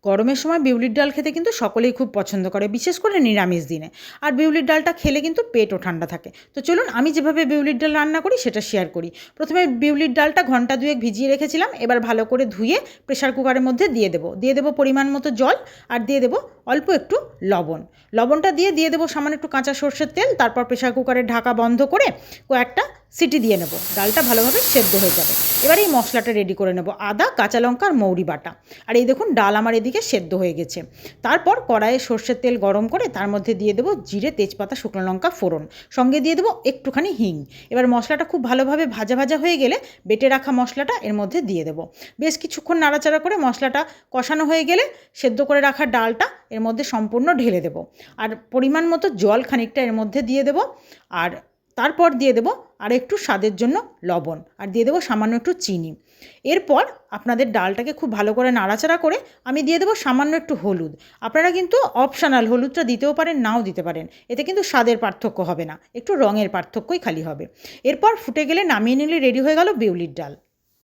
গরমের সময় বিউলির ডাল খেতে কিন্তু সকলেই খুব পছন্দ করে, বিশেষ করে নিরামিষ দিনে। আর বিউলির ডালটা খেলে কিন্তু পেটও ঠান্ডা থাকে। তো চলুন আমি যেভাবে বিউলির ডাল রান্না করি সেটা শেয়ার করি। প্রথমে বিউলির ডালটা ঘন্টা দুয়েক ভিজিয়ে রেখেছিলাম। এবার ভালো করে ধুয়ে প্রেশার কুকারের মধ্যে দিয়ে দেবো পরিমাণ মতো জল, আর দিয়ে দেবো অল্প একটু লবণ। লবণটা দিয়ে দেবো সামান্য একটু কাঁচা সর্ষের তেল। তারপর প্রেশার কুকারের ঢাকা বন্ধ করে কয়েকটা সিটি দিয়ে নেব। ডালটা ভালোভাবে সেদ্ধ হয়ে যাবে। এবার এই মশলাটা রেডি করে নেব, আদা, কাঁচা লঙ্কা আর মৌরি বাটা। আর এই দেখুন ডাল আমার এদিকে সেদ্ধ হয়ে গেছে। তারপর কড়াইয়ে সর্ষের তেল গরম করে তার মধ্যে দিয়ে দেবো জিরে, তেজপাতা, শুকনো লঙ্কা ফোড়ন, সঙ্গে দিয়ে দেবো একটুখানি হিং। এবার মশলাটা খুব ভালোভাবে ভাজা ভাজা হয়ে গেলে বেটে রাখা মশলাটা এর মধ্যে দিয়ে দেবো। বেশ কিছুক্ষণ নাড়াচাড়া করে মশলাটা কষানো হয়ে গেলে সেদ্ধ করে রাখা ডালটা এর মধ্যে সম্পূর্ণ ঢেলে দেবো। আর পরিমাণ মতো জল খানিকটা এর মধ্যে দিয়ে দেবো। আর তারপর দিয়ে দেবো আর একটু স্বাদের জন্য লবণ, আর দিয়ে দেবো সামান্য একটু চিনি। এরপর আপনাদের ডালটাকে খুব ভালো করে নাড়াচাড়া করে আমি দিয়ে দেবো সামান্য একটু হলুদ। আপনারা কিন্তু অপশনাল, হলুদটা দিতেও পারেন, নাও দিতে পারেন। এতে কিন্তু স্বাদের পার্থক্য হবে না, একটু রঙের পার্থক্যই খালি হবে। এরপর ফুটে গেলে নামিয়ে নিলে রেডি হয়ে গেল বিউলির ডাল।